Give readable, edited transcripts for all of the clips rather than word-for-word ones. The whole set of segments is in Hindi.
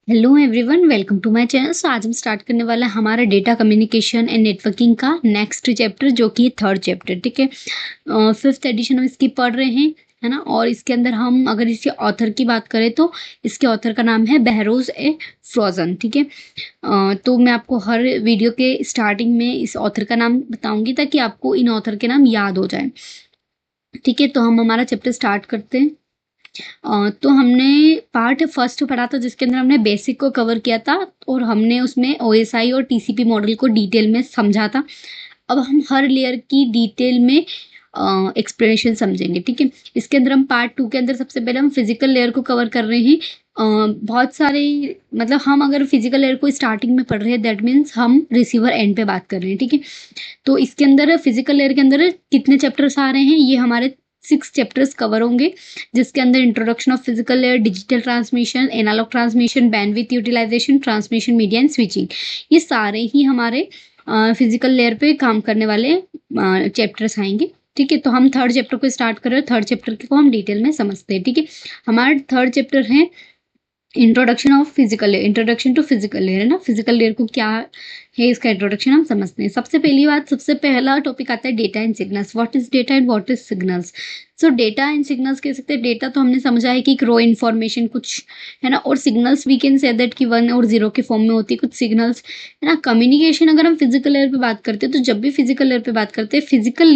Hello everyone, welcome to my channel. So आज हम स्टार्ट करने वाला है हमारा डेटा कम्युनिकेशन एंड नेटवर्किंग का नेक्स्ट चैप्टर, जो कि थर्ड चैप्टर। ठीक है, फिफ्थ एडिशन हम इसकी पढ़ रहे हैं, है ना। और इसके अंदर हम अगर इसके ऑथर की बात करें तो इसके ऑथर का नाम है बहरोज ए फ्रोजन। ठीक है, तो मैं आपको हर वीडियो के स्टार्टिंग में इस ऑथर का नाम बताऊंगी ताकि आपको इन ऑथर के नाम याद हो जाए। ठीक है, तो हम हमारा चैप्टर स्टार्ट करते हैं। तो हमने पार्ट फर्स्ट पढ़ा था जिसके अंदर हमने बेसिक को कवर किया था और हमने उसमें ओएसआई और टीसीपी मॉडल को डिटेल में समझा था। अब हम हर लेयर की डिटेल में एक्सप्लेनेशन समझेंगे। ठीक है, इसके अंदर हम पार्ट टू के अंदर सबसे पहले हम फिजिकल लेयर को कवर कर रहे हैं। बहुत सारे मतलब हम अगर फिजिकल लेयर को स्टार्टिंग में पढ़ रहे हैं दैट मीन्स हम रिसीवर एंड पे बात कर रहे हैं। ठीक है, तो इसके अंदर फिजिकल लेयर के अंदर कितने चैप्टर्स आ रहे हैं, ये हमारे 6 चैप्टर्स कवर होंगे, जिसके अंदर introduction of physical layer, digital transmission, analogue transmission, bandwidth utilisation, transmission media and switching, ये सारे ही हमारे फिजिकल लेयर पे काम करने वाले चैप्टर्स आएंगे। ठीक है, तो हम थर्ड चैप्टर को स्टार्ट कर रहे हैं। थर्ड चैप्टर को हम डिटेल में समझते हैं। ठीक है, हमारा थर्ड चैप्टर है introduction of physical layer, introduction to physical layer, है ना। फिजिकल लेयर को क्या है इसका इंट्रोडक्शन हम समझते हैं। सबसे पहली बात, सबसे पहला टॉपिक आता है data and signals. What is data and what is signals. So data and signals कह सकते हैं। डेटा तो हमने समझा है कि एक रो इन्फॉर्मेशन कुछ, है ना। और signals we can say that कि 1 और 0 के फॉर्म में होती है कुछ सिग्नल्स, है ना। कम्युनिकेशन अगर हम फिजिकल लेयर पे बात करते हैं तो जब भी फिजिकल लेयर पे बात करते हैं, फिजिकल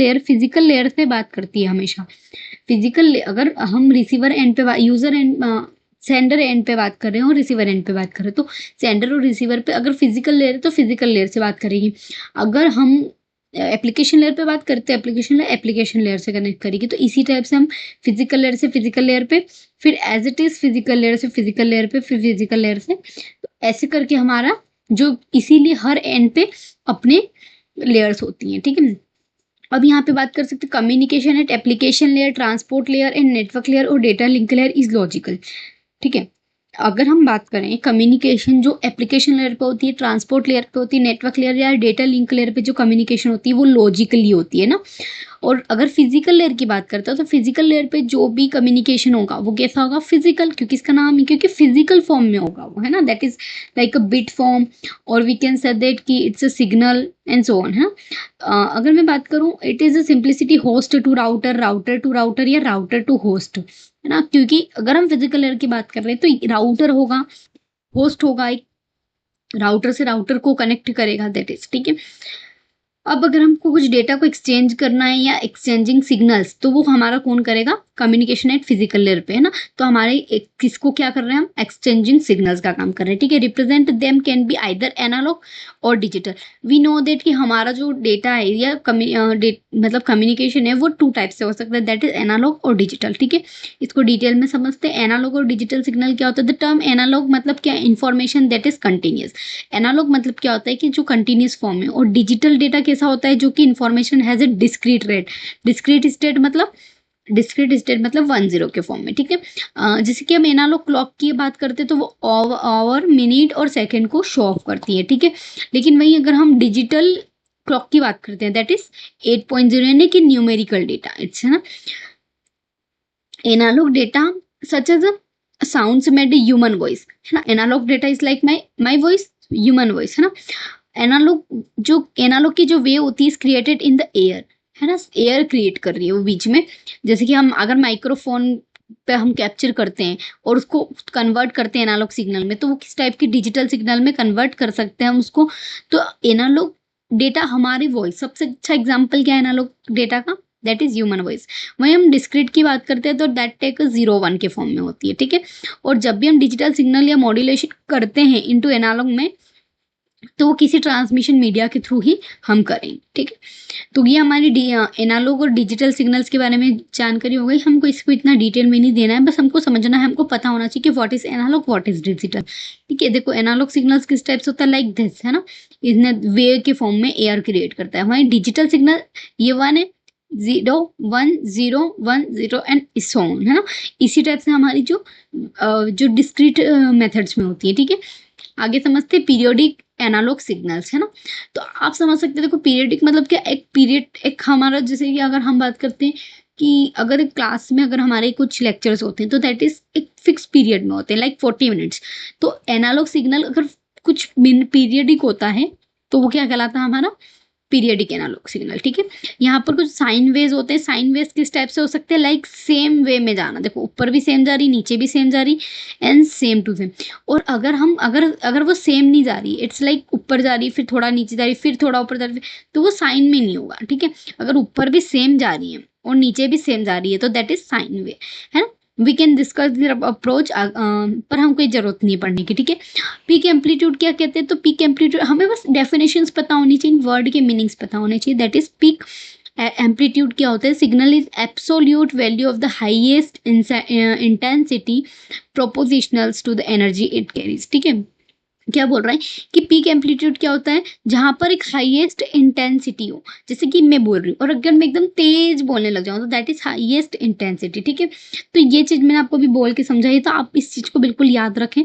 लेयर से बात करती है हमेशा। फिजिकल अगर हम रिसीवर एंड पे यूजर एंड सेंडर एंड पे बात कर रहे हैं और रिसीवर एंड पे बात कर रहे हैं, तो सेंडर और रिसीवर पे अगर फिजिकल लेयर है तो फिजिकल लेयर से बात करेगी। अगर हम एप्लीकेशन लेयर पे बात करते हैं, एप्लीकेशन लेयर से कनेक्ट करेगी। तो इसी टाइप से हम फिजिकल लेयर से फिजिकल लेयर पे, फिर as it is physical layer से फिजिकल लेयर पे, फिर फिजिकल लेयर से, तो ऐसे करके हमारा जो इसीलिए हर एंड पे अपने लेयर्स होती हैं। ठीक है, अब यहाँ पे बात कर सकते हैं communication at application layer, transport layer and network layer और data link layer is logical. ठीक है, अगर हम बात करें कम्युनिकेशन जो एप्लीकेशन लेयर पे होती है, ट्रांसपोर्ट लेयर पे होती है, नेटवर्क लेयर या डेटा लिंक लेयर पे जो कम्युनिकेशन होती है वो लॉजिकली होती है ना। और अगर फिजिकल लेयर की बात करते हैं तो फिजिकल लेयर पे जो भी कम्युनिकेशन होगा वो कैसा होगा, फिजिकल, क्योंकि इसका नाम है, क्योंकि फिजिकल फॉर्म में होगा वो, है ना। That is like a bit form, और वी कैन से दैट कि it's a signal and so on, है ना। अगर मैं बात करूं, it is a simplicity host to router, router to router या राउटर टू होस्ट, है ना। क्योंकि अगर हम फिजिकल लेयर की बात कर रहे हैं तो राउटर होगा, होस्ट होगा, एक राउटर से राउटर को कनेक्ट करेगा, दैट इज ठीक है। अब अगर हमको कुछ डेटा को एक्सचेंज करना है या एक्सचेंजिंग सिग्नल्स, तो वो हमारा कौन करेगा, कम्युनिकेशन एट फिजिकल लेयर पे, है ना। तो हमारे किसको क्या कर रहे हैं हम, एक्सचेंजिंग सिग्नल्स का काम कर रहे हैं। ठीक है, represent them can be either analogue और डिजिटल। वी नो दैट कि हमारा जो डेटा है या मतलब कम्युनिकेशन है वो 2 टाइप से हो सकता है, दैट इज एनालॉग और डिजिटल। ठीक है, इसको डिटेल में समझते हैं। एनालॉग और डिजिटल सिग्नल क्या होता है। द टर्म एनालॉग मतलब क्या, information that is continuous. Analogue मतलब क्या होता है कि जो कंटिन्यूस फॉर्म है, और डिजिटल डेटा कैसा होता है, जो कि information has a discrete rate. Discrete state मतलब 1 0 के फॉर्म में। ठीक है, जैसे कि हम एनालॉग क्लॉक की बात करते हैं तो वो आवर, मिनट और सेकंड को शो ऑफ करती है। ठीक है, लेकिन वही अगर हम डिजिटल क्लॉक की बात करते हैं दैट इज 8.0, यानी कि न्यूमेरिकल डेटा इट्स, है ना। Analogue data such as a sounds made human voice, है ना। Analogue data is like my voice, human voice, है ना। एनालॉग की जो वेव होती है is created in the air, है ना। एयर क्रिएट कर रही है वो बीच में। जैसे कि हम अगर माइक्रोफोन पे हम कैप्चर करते हैं और उसको कन्वर्ट करते हैं एनालॉग सिग्नल में, तो वो किस टाइप की डिजिटल सिग्नल में कन्वर्ट कर सकते हैं हम उसको। तो एनालॉग डेटा हमारी वॉइस, सबसे अच्छा एग्जाम्पल क्या है एनालॉग डेटा का, दैट इज ह्यूमन वॉइस। वहीं हम डिस्क्रीट की बात करते हैं तो दैट टेक 0 1 के फॉर्म में होती है। ठीक है, और जब भी हम डिजिटल सिग्नल या मॉड्यूलेशन करते हैं इनटू एनालॉग में, तो वो किसी ट्रांसमिशन मीडिया के थ्रू ही हम करेंगे। ठीक है, तो ये हमारी एनालॉग और डिजिटल सिग्नल्स के बारे में जानकारी हो गई। हमको इसको इतना डिटेल में नहीं देना है, बस हमको समझना है, हमको पता होना चाहिए कि what is analogue, what is digital. ठीक है, देखो एनालॉग सिग्नल्स किस टाइप से होता है, लाइक दिस, है ना। इसने वेव के फॉर्म में एयर क्रिएट करता है। वहीं डिजिटल सिग्नल ये 1 है, 0 1 0 1 0 एंड सो ऑन, है ना। इसी टाइप से हमारी जो डिस्क्रीट मेथड्स में होती है। ठीक है, आगे समझते हैं पीरियोडिक एनालॉग सिग्नल्स, है ना। तो आप समझ सकते हैं, देखो पीरियोडिक मतलब क्या, एक पीरियड, एक हमारा जैसे कि अगर हम बात करते हैं कि अगर क्लास में अगर हमारे कुछ लेक्चर्स होते हैं तो दैट इज एक फिक्स पीरियड में होते हैं, लाइक 40 मिनट्स। तो एनालॉग सिग्नल अगर कुछ पीरियडिक होता है तो वो क्या कहलाता है हमारा पीरियडिक एनालॉग सिग्नल, ठीक है। यहाँ पर कुछ साइन वेव्स होते हैं। साइन वेव्स किस टाइप से हो सकते हैं, लाइक सेम वे में जाना, देखो ऊपर भी सेम जा रही, नीचे भी सेम जा रही, एंड सेम टू सेम। और अगर हम अगर वो सेम नहीं जा रही, इट्स लाइक ऊपर जा रही फिर थोड़ा नीचे जा रही फिर थोड़ा ऊपर जा रही, तो वो साइन में नहीं होगा, ठीक है। अगर ऊपर भी सेम जा रही है और नीचे भी सेम जा रही है तो दैट इज साइन वे, है ना। We can discuss this approach, पर हम कोई जरूरत नहीं पढ़ने की, ठीक है। पीक एम्पलीट्यूड क्या कहते हैं, तो पीक एम्पलीट्यूड हमें बस डेफिनेशंस पता होनी चाहिए, वर्ड के मीनिंग्स पता होने चाहिए। दैट इज पीक एम्पलीट्यूड क्या होता है, signal is absolute value of the highest intensity proportional to the energy it carries, ठीक है। क्या बोल रहा है कि पीक एम्पलीट्यूड क्या होता है, जहां पर एक हाईएस्ट इंटेंसिटी हो, जैसे कि मैं बोल रही हूँ और अगर मैं एकदम तेज बोलने लग जाऊँ तो दैट इज हाईएस्ट इंटेंसिटी, ठीक है। तो ये चीज मैंने आपको भी बोल के समझाई, तो आप इस चीज को बिल्कुल याद रखें,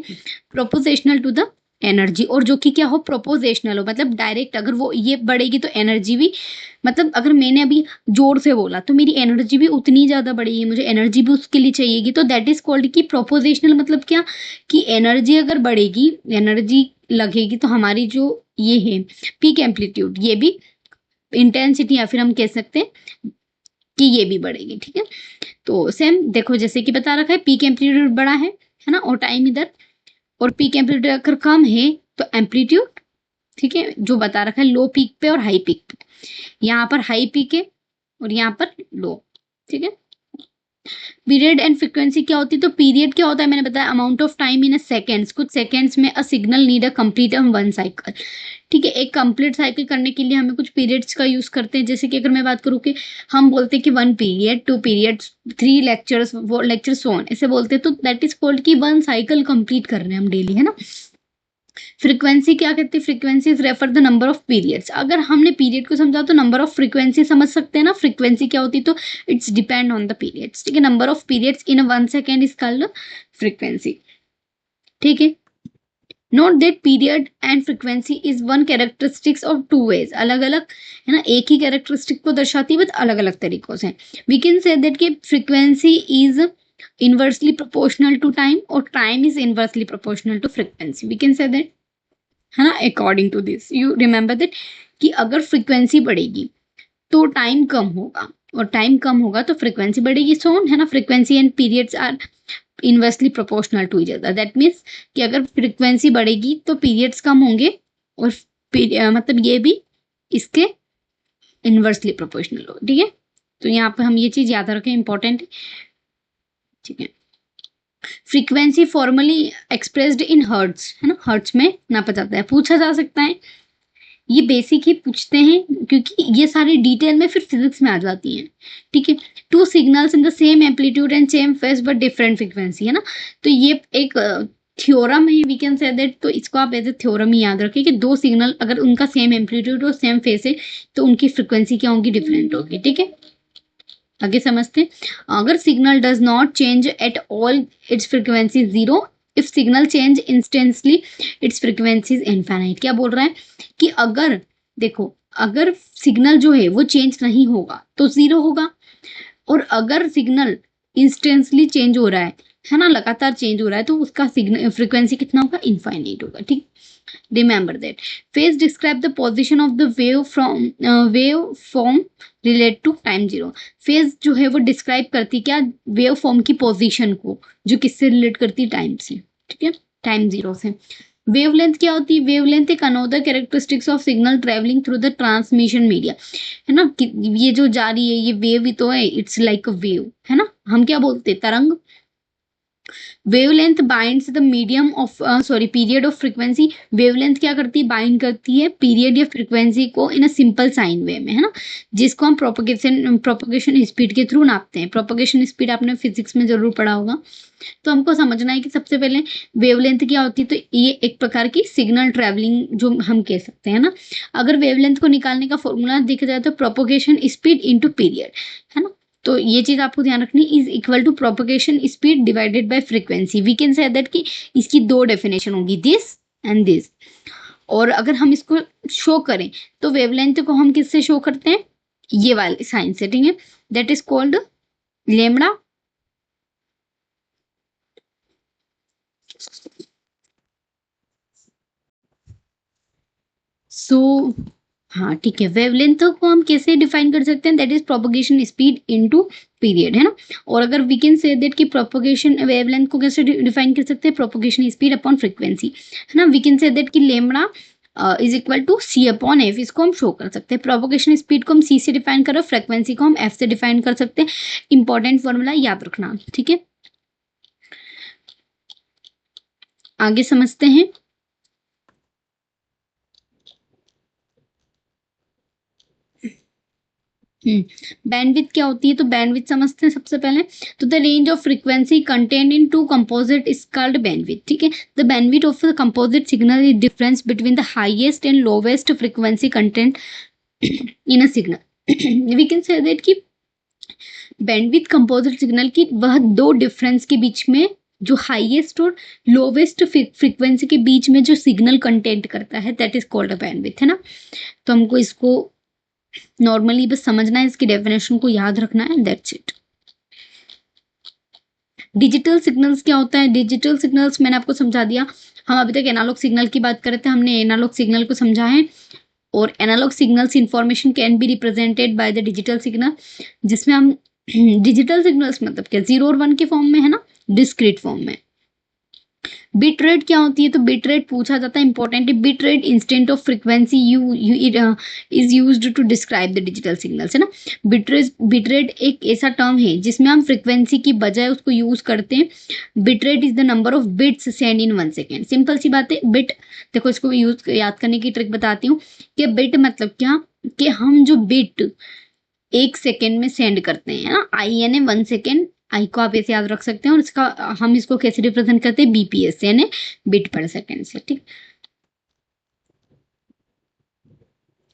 प्रोपोर्शनल टू द एनर्जी। और जो कि क्या हो, प्रोपोर्शनल हो, मतलब डायरेक्ट अगर वो ये बढ़ेगी तो एनर्जी भी, मतलब अगर मैंने अभी जोर से बोला तो मेरी एनर्जी भी उतनी ज्यादा बढ़ेगी, मुझे एनर्जी भी उसके लिए चाहिएगी, तो दैट इज कॉल्ड की प्रोपोर्शनल। मतलब क्या कि एनर्जी अगर बढ़ेगी, एनर्जी लगेगी, तो हमारी जो ये है पीक एम्पलीट्यूड, ये भी इंटेंसिटी, या फिर हम कह सकते हैं कि ये भी बढ़ेगी, ठीक है। तो सेम देखो जैसे कि बता रखा है, पीक एम्पलीट्यूड बड़ा है ना, और टाइम इधर, और पीक एम्पलीट्यूड अगर कम है तो एम्पलीट्यूड, ठीक है, जो बता रखा है लो पीक पे और हाई पीक पे। यहाँ पर हाई पीक है और यहाँ पर लो, ठीक है। पीरियड एंड फ्रीक्वेंसी क्या होती है, तो पीरियड क्या होता है, मैंने बताया amount of time in a seconds, कुछ सेकेंड्स में a signal need a complete one cycle, ठीक है। एक कंप्लीट साइकिल करने के लिए हमें कुछ पीरियड्स का यूज करते हैं, जैसे कि अगर मैं बात करूँ कि हम बोलते हैं कि 1 period, 2 periods, 3 lectures, 4 lectures, so on, ऐसे बोलते हैं, तो दैट इज कॉल्ड कि 1 साइकिल कंप्लीट कर रहे हैं हम डेली, है ना। फ्रीक्वेंसी क्या कहते हैं, frequency is refer the number of periods. अगर हमने पीरियड को समझा तो नंबर ऑफ फ्रीक्वेंसी समझ सकते हैं ना, फ्रीक्वेंसी क्या होती है, तो it's depend on the periods, ठीक है। Number of periods in 1 second is called frequency, ठीक है। Note that period and frequency is one characteristics of two waves, अलग अलग है ना, एक ही कैरेक्टरिस्टिक को दर्शाती है बट अलग अलग तरीकों से। वी कैन से दैट कि frequency is inversely proportional to time और time is inversely proportional to frequency, we can say that, है ना। According to this you remember that कि अगर फ्रीक्वेंसी बढ़ेगी तो टाइम कम होगा, और टाइम कम होगा तो फ्रीक्वेंसी बढ़ेगी, सो है ना। Frequency and periods are inversely proportional to each other, that means कि अगर फ्रीक्वेंसी बढ़ेगी तो पीरियड्स कम होंगे, और मतलब ये भी इसके इनवर्सली प्रोपोर्शनल हो, ठीक है। तो यहाँ पे हम ये चीज याद रखें, इंपॉर्टेंट है, ठीक है। Frequency formally expressed in hertz, है ना, हर्ट्ज में नापा जाता है। पूछा जा सकता है, ये बेसिक ही पूछते हैं क्योंकि ये सारी डिटेल में फिर फिजिक्स में आ जाती हैं, ठीक है। 2 signals in the same amplitude and same phase but different frequency, है ना। तो ये एक थ्योरम है, वी कैन से दैट, तो इसको आप एज ए थ्योरम ही याद रखें कि 2 सिग्नल अगर उनका सेम एम्पलीट्यूड और सेम फेज है तो उनकी फ्रीक्वेंसी क्या होगी, डिफरेंट होगी, ठीक है। आगे समझते हैं, अगर signal does not change at all it's frequency 0, if signal change instantly it's frequency is infinite. क्या बोल रहा है कि अगर देखो, अगर सिग्नल जो है वो चेंज नहीं होगा तो 0 होगा, और अगर सिग्नल इंस्टेंटली चेंज हो रहा है ना, लगातार चेंज हो रहा है, तो उसका सिग्नल फ्रीक्वेंसी कितना होगा, इनफाइनाइट होगा, ठीक। Remember that phase describe the position of the wave from wave form relate to time 0। Phase जो है वो डिस्क्राइब करती क्या, वेव फॉर्म की पोजीशन को, जो किससे रिलेट करती है, टाइम से, ठीक है, टाइम 0 से। वेवलेंथ क्या होती है, वेवलेंथ एक another characteristics of signal travelling through the transmission media, है ना। ये जो जा रही है ये वेव ही तो है, इट्स लाइक अ वेव, है ना। हम क्या बोलते हैं, तरंग। Wavelength binds the medium of period of frequency. Wavelength क्या करती है, बाइंड करती है पीरियड या फ्रीक्वेंसी को इन अ सिंपल साइन वे में, है ना, जिसको हम प्रोपोगेशन स्पीड के थ्रू नापते हैं। प्रोपोगेशन स्पीड आपने फिजिक्स में जरूर पढ़ा होगा। तो हमको समझना है कि सबसे पहले वेवलेंथ क्या होती है, तो ये एक प्रकार की सिग्नल ट्रेवलिंग जो हम कह सकते हैं ना। अगर वेवलेंथ को निकालने का फॉर्मूला देखा जाए तो प्रोपोगेशन स्पीड इंटू पीरियड, है ना। तो ये चीज आपको ध्यान रखनी, is equal to propagation speed divided by frequency. We can say that कि इसकी 2 डेफिनेशन होगी, दिस एंड दिस। और अगर हम इसको शो करें तो वेवलेंथ को हम किससे शो करते हैं, ये वाले साइन से, ठीक है, दैट इज कॉल्ड लेमड़ा सो हाँ ठीक है, वेवलेंथ को हम कैसे डिफाइन कर सकते हैं, that is propagation speed into period, है ना। और अगर वी कैन से दैट कि प्रोपगेशन वेवलेंथ को कैसे डिफाइन कर सकते हैं, प्रोपगेशन स्पीड अपॉन फ्रीक्वेंसी, है ना। वी कैन से दैट कि lambda is equal to c upon f, इसको हम शो कर सकते हैं। प्रोपगेशन स्पीड को हम सी से डिफाइन कर रहे हैं, फ्रीक्वेंसी को हम एफ से डिफाइन कर सकते हैं। इंपॉर्टेंट फॉर्मूला याद रखना, ठीक है। आगे समझते हैं। बैंडविड्थ क्या होती है, तो बैंडविड्थ समझते हैं सबसे पहले। तो the range of frequency content in to composite is called bandwidth, ठीक है। The bandwidth of the composite signal is difference between the highest and lowest frequency content in a signal. We can say that कि बैंडविड्थ कंपोजिट सिग्नल की वह दो डिफरेंस के बीच में जो हाईएस्ट और लोवेस्ट फ्रीक्वेंसी के बीच में जो सिग्नल कंटेंट करता है, that is called a bandwidth, है ना। तो हमको इसको नॉर्मली बस समझना है, इसकी डेफिनेशन को याद रखना है, दैट्स इट। डिजिटल सिग्नल्स क्या होता है, डिजिटल सिग्नल्स मैंने आपको समझा दिया। हम अभी तक एनालॉग सिग्नल की बात कर रहे थे, हमने एनालॉग सिग्नल को समझा है। और analogue signals information can be represented by the digital signal, जिसमें हम डिजिटल सिग्नल्स मतलब क्या, 0 और 1 के फॉर्म में, है ना, डिस्क्रीट फॉर्म में। बिट रेट क्या होती है, तो बिट रेट पूछा जाता है, इंपॉर्टेंट है। Bit rate instant of frequency is used to describe the digital signals, है ना। बिट रेट एक ऐसा टर्म है जिसमें हम फ्रीक्वेंसी की बजाय उसको यूज करते हैं। Bit rate is the number of bits send in 1 second. Simple सी बात है। बिट, देखो इसको यूज याद करने की ट्रिक बताती हूँ कि बिट मतलब क्या, कि हम जो बिट 1 सेकेंड में सेंड करते हैं, ना, आई यानी 1 सेकेंड, आई को आप ऐसे याद रख सकते हैं। और इसका हम इसको कैसे रिप्रेजेंट करते हैं, बीपीएस यानी बिट पर सेकेंड से, ठीक।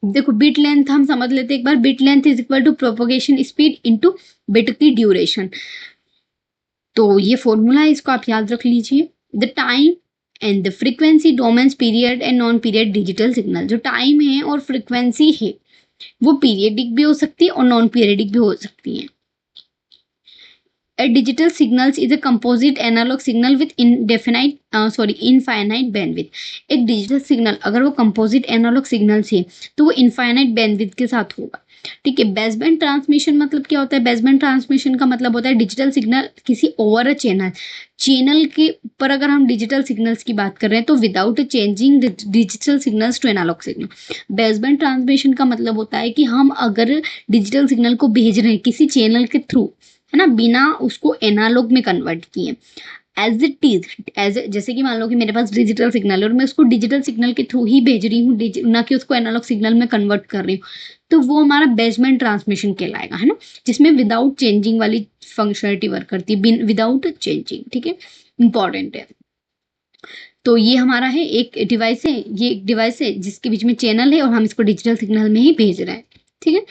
देखो बिट लेंथ हम समझ लेते हैं एक बार। Bit length is equal to propagation speed into bit की ड्यूरेशन। तो ये फॉर्मूला है, इसको आप याद रख लीजिए। The time and the frequency domains period and non period digital signal. जो टाइम है और फ्रीक्वेंसी है वो पीरियडिक भी हो सकती है और नॉन पीरियडिक भी हो सकती है। A digital signals is a composite analog signal with infinite bandwidth. एक डिजिटल सिग्नल अगर वो कंपोजिट एनालॉग सिग्नल है तो वो इनफाइनाइट बैंडविड्थ के साथ होगा, ठीक है। बेसबैंड ट्रांसमिशन मतलब क्या होता है, बेसबैंड ट्रांसमिशन का मतलब होता है डिजिटल सिग्नल किसी ओवर अ चैनल के ऊपर अगर हम डिजिटल सिग्नल्स की बात कर रहे हैं तो without changing digital signals to analogue signal. Baseband transmission का मतलब होता है कि हम अगर डिजिटल सिग्नल को भेज रहे हैं किसी चैनल के थ्रू, है ना, बिना उसको एनालॉग में कन्वर्ट किए, एज इट इज, जैसे कि मान लो कि मेरे पास डिजिटल सिग्नल है और मैं उसको डिजिटल सिग्नल के थ्रू ही भेज रही हूँ, ना कि उसको एनालॉग सिग्नल में कन्वर्ट कर रही हूँ, तो वो हमारा बेसबैंड ट्रांसमिशन कहलाएगा, है ना, जिसमें विदाउट चेंजिंग वाली फंक्शनलिटी वर्क करती है, विदाउट चेंजिंग, ठीक है, इंपॉर्टेंट है। तो ये हमारा है एक डिवाइस है, ये एक डिवाइस है जिसके बीच में चैनल है और हम इसको डिजिटल सिग्नल में ही भेज रहे हैं, ठीक है।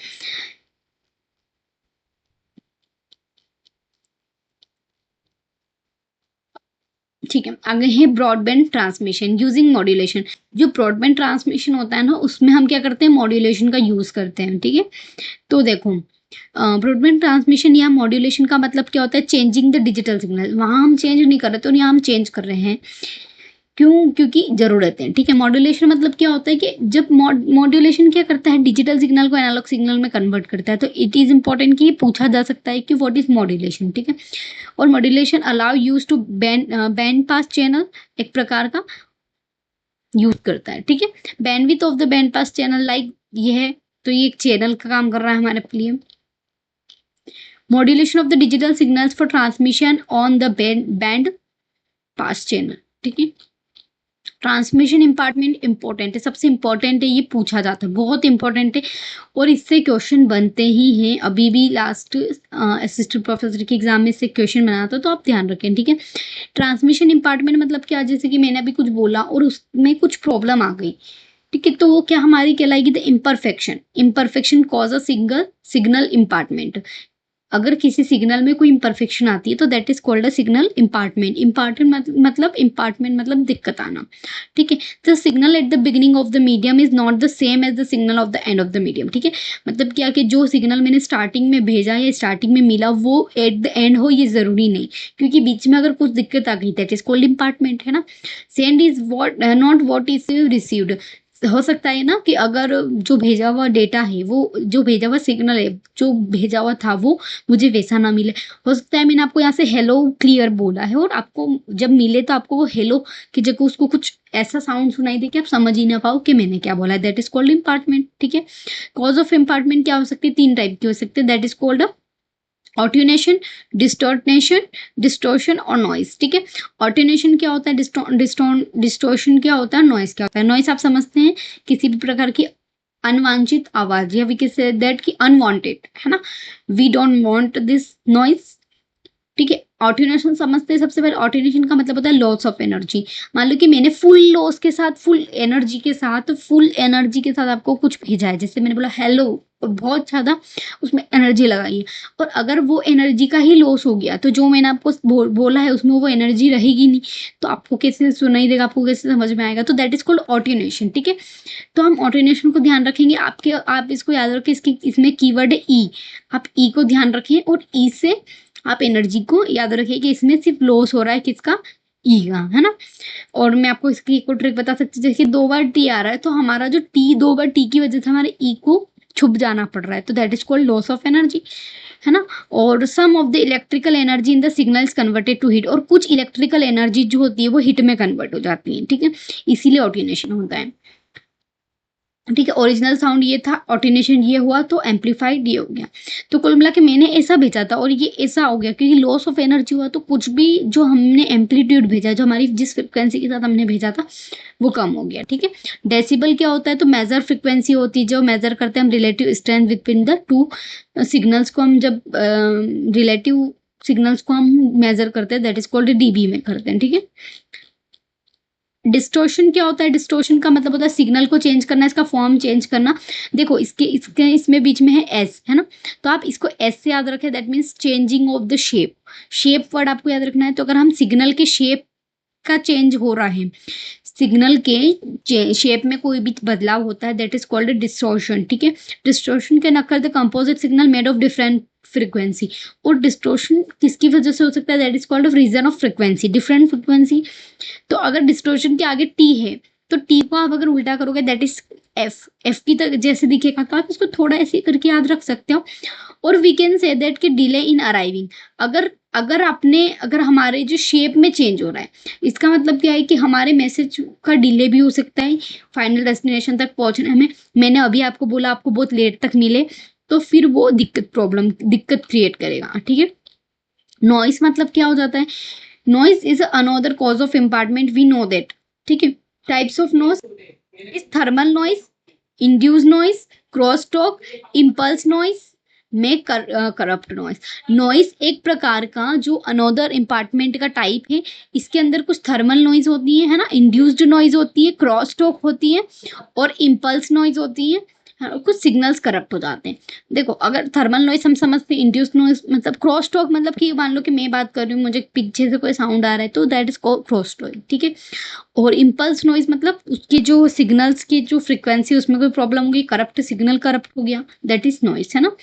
ठीक है, आगे है ब्रॉडबैंड ट्रांसमिशन यूजिंग मॉड्यूलेशन। जो ब्रॉडबैंड ट्रांसमिशन होता है ना, उसमें हम क्या करते हैं, मॉड्यूलेशन का यूज करते हैं, ठीक है। तो देखो ब्रॉडबैंड ट्रांसमिशन या मॉड्यूलेशन का मतलब क्या होता है, चेंजिंग द डिजिटल सिग्नल। वहां हम चेंज नहीं कर रहे थे और यहाँ हम चेंज कर रहे हैं, क्यों, क्योंकि जरूरत है, ठीक है। मॉड्यूलेशन मतलब क्या होता है कि जब मॉड्यूलेशन क्या करता है, डिजिटल सिग्नल को एनालॉग सिग्नल में कन्वर्ट करता है। तो इट इज इंपॉर्टेंट कि ये पूछा जा सकता है कि व्हाट इज मॉड्यूलेशन, ठीक है। और modulation allow use to band pass channel एक प्रकार का यूज करता है, ठीक है। Bandwidth of the band pass channel like ये है, तो ये एक चैनल का काम कर रहा है हमारे लिए। Modulation of the digital signals for transmission on the band pass channel, ठीक है। ट्रांसमिशन इंपॉर्टेंट इंपॉर्टेंट है, सबसे इंपॉर्टेंट है, ये पूछा जाता है, बहुत इंपॉर्टेंट है और इससे क्वेश्चन बनते ही हैं। अभी भी लास्ट असिस्टेंट प्रोफेसर के एग्जाम में इससे क्वेश्चन बना था, तो आप ध्यान रखें, ठीक है। ट्रांसमिशन इंपॉर्टेंट मतलब क्या, जैसे कि मैंने अभी कुछ बोला और उसमें कुछ प्रॉब्लम आ गई, ठीक है, तो वो क्या हमारी कहलाएगी, the imperfection. Imperfection cause a single signal impairment. अगर किसी सिग्नल में कोई इम्परफेक्शन आती है तो that is called a signal impairment. Impairment मतलब दिक्कत आना, ठीक है। The signal at the beginning of the medium is not the same as the signal of the end of the medium, ठीक है। मतलब क्या कि जो सिग्नल मैंने स्टार्टिंग में भेजा या स्टार्टिंग में मिला वो एट द एंड हो, ये जरूरी नहीं, क्योंकि बीच में अगर कुछ दिक्कत आ गई दैट इज कॉल्ड इम्पार्टमेंट, है ना। Send is what not what is received. हो सकता है ना कि अगर जो भेजा हुआ डेटा है, वो जो भेजा हुआ सिग्नल है, जो भेजा हुआ था वो मुझे वैसा ना मिले। हो सकता है मैंने आपको यहाँ से हेलो क्लियर बोला है और आपको जब मिले तो आपको वो हेलो की जगह उसको कुछ ऐसा साउंड सुनाई दे कि आप समझ ही ना पाओ कि मैंने क्या बोला है, दैट इज कॉल्ड इम्पार्टमेंट, ठीक है। कॉज ऑफ इम्पार्टमेंट क्या हो सकती है, 3 टाइप की हो सकती है, दैट इज कॉल्ड ऑट्यूनेशन, डिस्टोर्शन और नॉइस, ठीक है। ऑट्यूनेशन क्या होता है, डिस्टोर्शन क्या होता है, नॉइस क्या होता है। नॉइस आप समझते हैं किसी भी प्रकार की अनवांछित आवाज, या वी कैन से दैट की अनवांटेड, है ना, we don't want this noise, ठीक है। ऑट्यूनेशन समझते हैं सबसे पहले। ऑट्यूनेशन का मतलब होता है लॉस ऑफ एनर्जी। मान लो कि मैंने फुल लॉस के साथ, फुल एनर्जी के साथ आपको कुछ भेजा है, जैसे मैंने बोला हेलो और बहुत ज्यादा उसमें एनर्जी लगाई है, और अगर वो एनर्जी का ही लॉस हो गया तो जो मैंने आपको बोला है उसमें वो एनर्जी रहेगी नहीं, तो आपको कैसे सुनाई देगा, आपको कैसे समझ में आएगा, तो दैट इज कॉल्ड ऑट्यूनेशन, ठीक है। तो हम ऑट्यूनेशन को ध्यान रखेंगे, आप इसको याद रखें, इसमें कीवर्ड है ई, आप ई को ध्यान रखें और ई से आप एनर्जी को याद रखिए कि इसमें सिर्फ लॉस हो रहा है किसका, ई का, है ना। और मैं आपको इसकी एक और ट्रिक बता सकती हूँ, जैसे 2 बार टी आ रहा है तो हमारा जो टी 2 बार टी की वजह से हमारे ई को छुप जाना पड़ रहा है, तो that is called loss of energy, है ना। और some of the electrical energy in the signals converted to heat, और कुछ इलेक्ट्रिकल एनर्जी जो होती है वो हीट में कन्वर्ट हो जाती है, ठीक है, इसीलिए ऑट्यूनेशन होता है, ठीक है। ओरिजिनल साउंड ये था, ऑटिनेशन ये हुआ, तो एम्पलीफाइड ये हो गया। तो कुल मिला के मैंने ऐसा भेजा था और ये ऐसा हो गया क्योंकि लॉस ऑफ एनर्जी हुआ, तो कुछ भी जो हमने एम्पलीट्यूड भेजा, जो हमारी जिस फ्रिक्वेंसी के साथ हमने भेजा था वो कम हो गया, ठीक है। डेसिबल क्या होता है, तो मेजर फ्रिक्वेंसी होती है जो मेजर करते हैं हम relative strength between the 2 signals को, हम जब रिलेटिव सिग्नल्स को हम मेजर करते हैं दैट इज कॉल्ड डीबी में करते हैं, ठीक है। डिस्टोर्शन क्या होता है, डिस्टोर्शन का मतलब होता है सिग्नल को चेंज करना, इसका फॉर्म चेंज करना। देखो इसमें बीच में है एस, है ना, तो आप इसको एस से याद रखें, that means changing of the shape. Shape word आपको याद रखना है, तो अगर हम सिग्नल के शेप का चेंज हो रहा है, सिग्नल के शेप में कोई भी बदलाव होता है दैट इज कॉल्ड डिस्टोर्शन, ठीक है। Distortion can occur the composite signal made of different frequency, और डिस्टोर्शन किसकी वजह से हो सकता है, that is called of reason of frequency, different frequency. तो अगर डिस्टोर्शन के आगे टी है तो टी को आप अगर उल्टा करोगे दैट इज एफ की तक जैसे दिखेगा, तो आप इसको थोड़ा ऐसे करके याद रख सकते हो। और वी कैन से दैट कि डिले इन अराइविंग, अगर हमारे जो शेप में चेंज हो रहा है, इसका मतलब क्या है कि हमारे मैसेज का डिले भी हो सकता है फाइनल डेस्टिनेशन तक पहुंचने में। मैंने अभी आपको बोला आपको बहुत लेट तक मिले, तो फिर वो दिक्कत क्रिएट करेगा, ठीक है। नॉइस मतलब क्या हो जाता है, noise is another cause of impairment, we know that, ठीक है। Types of noise is thermal noise, induce noise, cross talk, impulse noise में करप्ट नॉइस। नॉइस एक प्रकार का जो अनदर इम्पार्टमेंट का टाइप है, इसके अंदर कुछ थर्मल नॉइज होती है ना, इंड्यूस्ड नॉइज होती है, क्रॉस टॉक होती है और इम्पल्स नॉइज होती है, हाँ, कुछ सिग्नल्स करप्ट हो जाते हैं। देखो अगर थर्मल नॉइस हम समझते हैं, इंड्यूस नॉइस मतलब क्रॉस टॉक मतलब कि मान लो कि मैं बात कर रही हूँ, मुझे पीछे से कोई साउंड आ रहा है तो दैट इज क्रॉस टॉक, ठीक है। और इम्पल्स नॉइज मतलब उसके जो सिग्नल्स की जो फ्रीक्वेंसी उसमें कोई प्रॉब्लम हो गई, करप्ट सिग्नल करप्ट हो गया, दैट इज नॉइस, है ना।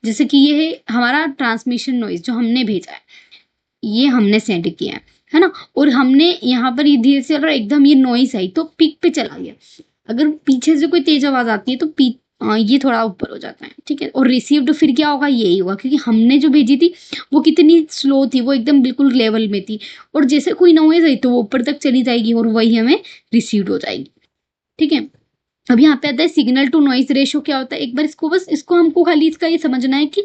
जैसे कि ये है हमारा ट्रांसमिशन नॉइज, जो हमने भेजा है, ये हमने सेंड किया है ना, और हमने यहाँ पर ये धीरे से एकदम ये नॉइस आई तो पीक पे चला गया। अगर पीछे से कोई तेज आवाज आती है तो ये थोड़ा ऊपर हो जाता है, ठीक है। और रिसीव्ड फिर क्या होगा, यही होगा क्योंकि हमने जो भेजी थी वो कितनी स्लो थी, वो एकदम बिल्कुल लेवल में थी, और जैसे कोई नॉइज आई तो वो ऊपर तक चली जाएगी और वही हमें रिसीव्ड हो जाएगी, ठीक है। अब यहाँ पे आता है सिग्नल टू नॉइज रेशो क्या होता है, एक बार इसको हमको खाली इसका ये समझना है कि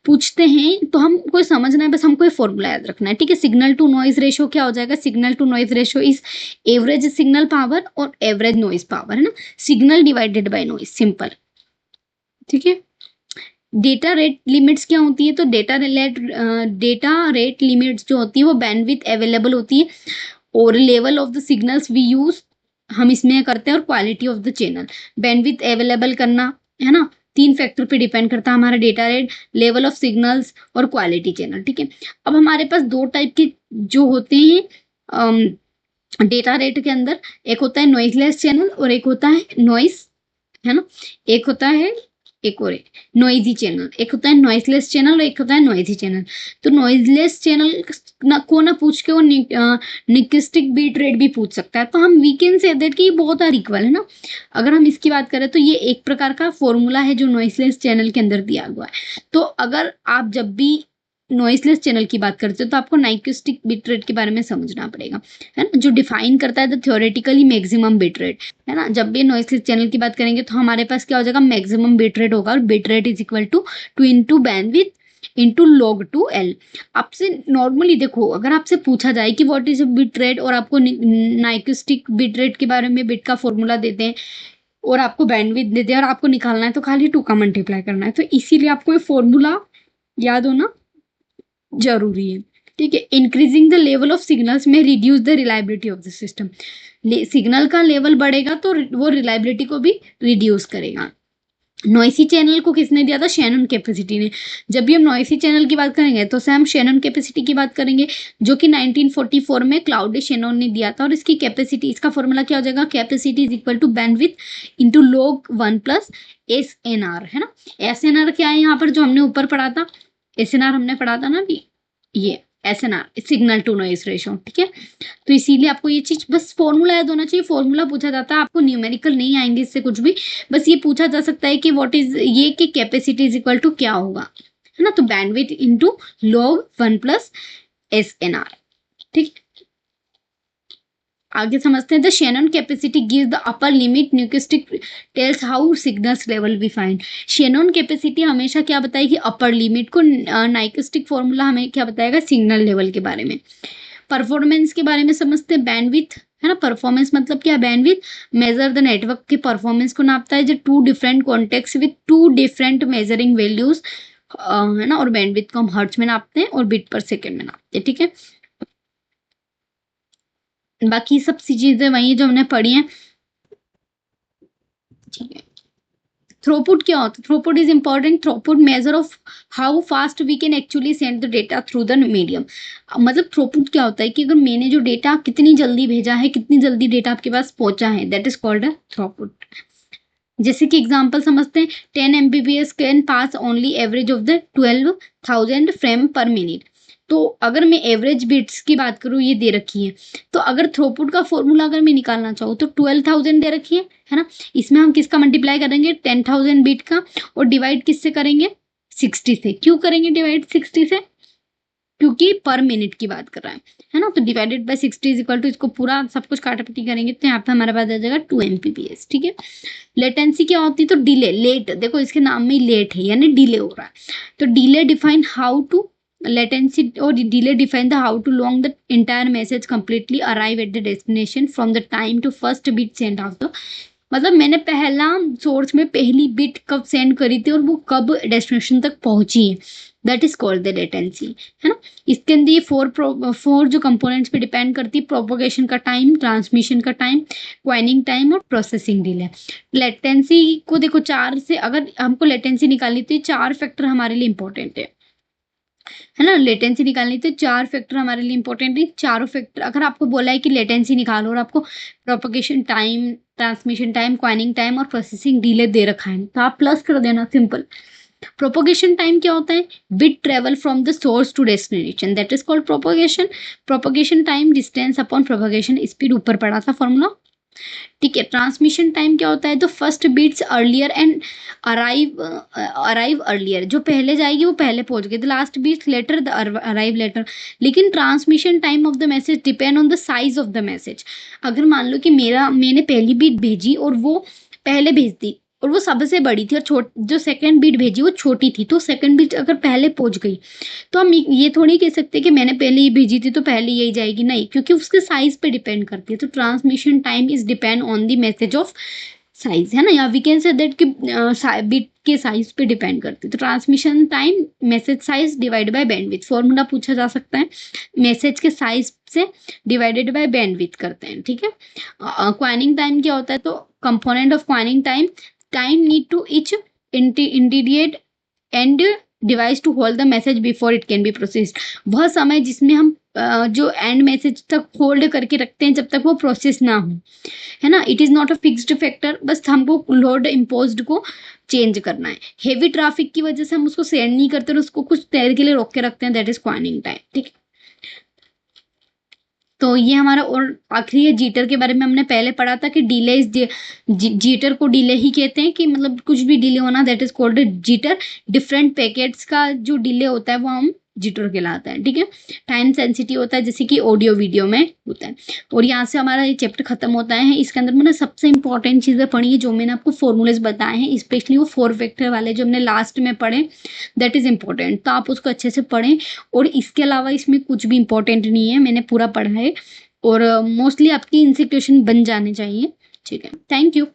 पूछते हैं तो हमको समझना है, बस हमको ये फॉर्मूला याद रखना है, ठीक है। सिग्नल टू नॉइज रेशो क्या हो जाएगा, signal to noise ratio is average signal power और एवरेज नॉइज पावर, है ना, signal divided by noise, simple, ठीक है। डेटा रेट लिमिट्स क्या होती है, तो डेटा रेट लिमिट्स जो होती है वो बैंडविड्थ अवेलेबल होती है, और level of the signals we use हम इसमें करते हैं, और quality of the channel, bandwidth available करना, है ना, तीन फैक्टर पे डिपेंड करता है हमारा data rate, level of signals और क्वालिटी चैनल। ठीक है, अब हमारे पास दो टाइप के जो होते हैं डेटा रेट के अंदर, एक होता है नॉइजलेस चैनल और एक होता है नॉइस, है ना, एक होता है एक और नॉइजी चैनल, एक होता है नॉइसलेस चैनल और एक होता है नॉइजी चैनल। तो नॉइजलेस चैनल ना पूछ के वो निक्विस्टिक बीट रेट भी पूछ सकता है, तो हम वी कैन से दैट कि ये बहुत आर इक्वल है ना। अगर हम इसकी बात करें तो ये एक प्रकार का फॉर्मूला है जो नॉइसलेस चैनल के अंदर दिया हुआ है। तो अगर आप जब भी नॉइसलेस चैनल की बात करते हो तो आपको नाइक्विस्टिक बिट रेट के बारे में समझना पड़ेगा, है ना, जो डिफाइन करता है the theoretically maximum bit rate, है ना। जब भी नॉइसलेस चैनल की बात करेंगे तो हमारे पास क्या हो जाएगा, मैक्सिमम बिट रेट होगा, और bit rate is equal to 2 into bandwidth into log 2L। आपसे नॉर्मली देखो, अगर आपसे पूछा जाए कि व्हाट इज बिट रेट और आपको नाइक्विस्टिक बिट रेट के बारे में बिट का फॉर्मूला देते हैं और आपको बैंडविड्थ देते हैं और आपको निकालना है तो खाली 2 का मल्टीप्लाई करना है, तो इसीलिए आपको ये फॉर्मूला याद होना जरूरी है। ठीक है, increasing the level of signals may reduce the reliability of the system. Signal का लेवल बढ़ेगा तो वो रिलायबिलिटी को भी रिड्यूस करेगा। नॉइसी चैनल को किसने दिया था, शैनन कैपेसिटी ने। जब भी हम नॉइसी चैनल की बात करेंगे तो हम शैनन कैपेसिटी की बात करेंगे, जो कि 1944 में क्लाउडे शैनन ने दिया था। और इसकी कैपेसिटी, इसका फॉर्मूला क्या हो जाएगा, capacity is equal to bandwidth into log 1 plus SNR, है ना। SNR क्या है यहाँ पर, जो हमने ऊपर पढ़ा था, SNR हमने पढ़ा था ना अभी, ये SNR signal to noise ratio. ठीक है, तो इसीलिए आपको ये चीज बस फॉर्मूला याद होना चाहिए। फॉर्मूला पूछा जाता है, आपको न्यूमेरिकल नहीं आएंगे इससे कुछ भी, बस ये पूछा जा सकता है कि व्हाट इज ये कि कैपेसिटी इज इक्वल टू क्या होगा, है ना। तो bandwidth into log 1 plus SNR। ठीक, आगे समझते हैं। The Shannon capacity gives the upper limit, Nyquist tells how signals level we find. Shannon capacity हमेशा क्या बताएगी, अपर लिमिट को। नाइक्विस्टिक फॉर्मूला हमें क्या बताएगा, सिग्नल लेवल के बारे में। परफॉर्मेंस के बारे में समझते हैं, बैंडविड्थ, है ना। परफॉर्मेंस मतलब क्या, बैंडविड्थ मेजर द नेटवर्क के परफॉर्मेंस को नापता है, जो 2 different contacts with 2 different measuring values, है ना। और बैंडविड्थ को हम हर्ट्ज में नापते हैं और बिट पर सेकेंड में नापते हैं। ठीक है, बाकी सब चीजें वही जो हमने पढ़ी हैं। ठीक है, थ्रूपुट क्या होता है, throughput is important. Throughput measure of how fast we can actually send the data through the medium. मतलब थ्रूपुट क्या होता है कि अगर मैंने जो डेटा कितनी जल्दी भेजा है, कितनी जल्दी डेटा आपके पास पहुंचा है, that is called a throughput. जैसे कि एग्जांपल समझते हैं, 10 Mbps can pass only average of the 12,000 frame पर मिनट। तो अगर मैं एवरेज बिट्स की बात करूँ, ये दे रखी है, तो अगर थ्रूपुट का फॉर्मूला अगर मैं निकालना चाहूँ तो 12,000 दे रखी है ना। इसमें हम किसका मल्टीप्लाई करेंगे, 10,000 बिट का, और डिवाइड किससे करेंगे, 60 से। क्यों करेंगे डिवाइड 60 से, क्योंकि पर मिनट की बात कर रहा है ना। तो divided by 60 is equal to, इसको पूरा सब कुछ काटापटी करेंगे तो यहाँ पे हमारे पास आ जाएगा 2 Mbps। ठीक है, लेटेंसी क्या होती है, तो डिले, लेट, देखो इसके नाम में लेट है यानी डिले हो रहा है। तो delay define how to latency or delay define the how to long the entire message completely arrive at the destination from the time to first bit sent out। मतलब मैंने पहला सोर्स में पहली बिट कब सेंड करी थी और वो कब डेस्टिनेशन तक पहुंची है, that is called the latency, है ना। इसके अंदर ये फोर जो कंपोनेंट्स पे डिपेंड करती है, प्रोपोगेशन का टाइम, ट्रांसमिशन का टाइम, क्वाइनिंग टाइम और प्रोसेसिंग डिले। लेटेंसी को देखो, 4 से अगर हमको लेटेंसी निकालनी तो 4 फैक्टर हमारे लिए इंपॉर्टेंट है ना। लेटेंसी निकालनी तो 4 फैक्टर हमारे लिए इंपॉर्टेंट है। चारों फैक्टर अगर आपको बोला है कि लेटेंसी निकालो और आपको propagation time, transmission time, coining time और प्रोसेसिंग डिले दे रखा है तो आप प्लस कर देना, सिंपल। प्रोपोगेशन टाइम क्या होता है, bit travel from the source to destination, that is called propagation. Propagation time distance upon propagation speed, ऊपर पढ़ा था फॉर्मूला। ठीक है, ट्रांसमिशन टाइम क्या होता है, तो first bits earlier and arrive earlier, जो पहले जाएगी वो पहले पहुंच गई, the last bits later the arrive later. लेकिन transmission time of the message depend on the size of the message. अगर मान लो कि मैंने पहली बीट भेजी और वो पहले भेज दी और वो सबसे बड़ी थी, और जो सेकंड बीट भेजी वो छोटी थी, तो सेकंड बीट अगर पहले पहुंच गई तो हम ये थोड़ी कह सकते कि मैंने पहले ही भेजी थी तो पहले यही जाएगी, नहीं, क्योंकि उसके साइज पे डिपेंड करती है। तो transmission time is depend on the message of size, है ना, या वी कैन से दैट कि बिट के साइज पे डिपेंड करती है। तो transmission time message size divide by bandwidth, formula पूछा जा सकता है, मैसेज के साइज से डिवाइडेड बाय बैंडविड्थ करते हैं। ठीक है, क्वाइनिंग टाइम क्या होता है, तो component of queuing time, time need to each intermediate and device to hold the message before it can be processed. वह समय जिसमें हम जो एंड मैसेज तक होल्ड करके रखते हैं जब तक वो प्रोसेस ना हो, है ना। It is not a fixed factor, बस हमको लोड इम्पोज्ड को चेंज करना है। हेवी ट्रैफिक की वजह से हम उसको सेंड नहीं करते और उसको कुछ देर के लिए रोक के रखते हैं, दैट इज क्वाइनिंग टाइम, ठीक है। तो ये हमारा, और आखिरी है जीटर के बारे में हमने पहले पढ़ा था कि डिले इज जीटर को डिले ही कहते हैं, कि मतलब कुछ भी डिले होना, that is called jitter. Different packets का जो डिले होता है वो हम जिटर कहलाता है, ठीक है। टाइम सेंसिटिव होता है, जैसे कि ऑडियो वीडियो में होता है। और यहाँ से हमारा ये चैप्टर खत्म होता है। इसके अंदर मैंने सबसे इंपॉर्टेंट चीजें पढ़ी है, जो मैंने आपको फॉर्मूलेज बताए हैं, स्पेशली वो 4 फैक्टर वाले जो हमने लास्ट में पढ़े, दैट इज इंपॉर्टेंट। तो आप उसको अच्छे से पढ़ें। और इसके अलावा इसमें कुछ भी इंपॉर्टेंट नहीं है, मैंने पूरा पढ़ा है, और मोस्टली आपकी इनसे क्वेश्चन बन जाने चाहिए, ठीक है। Thank you.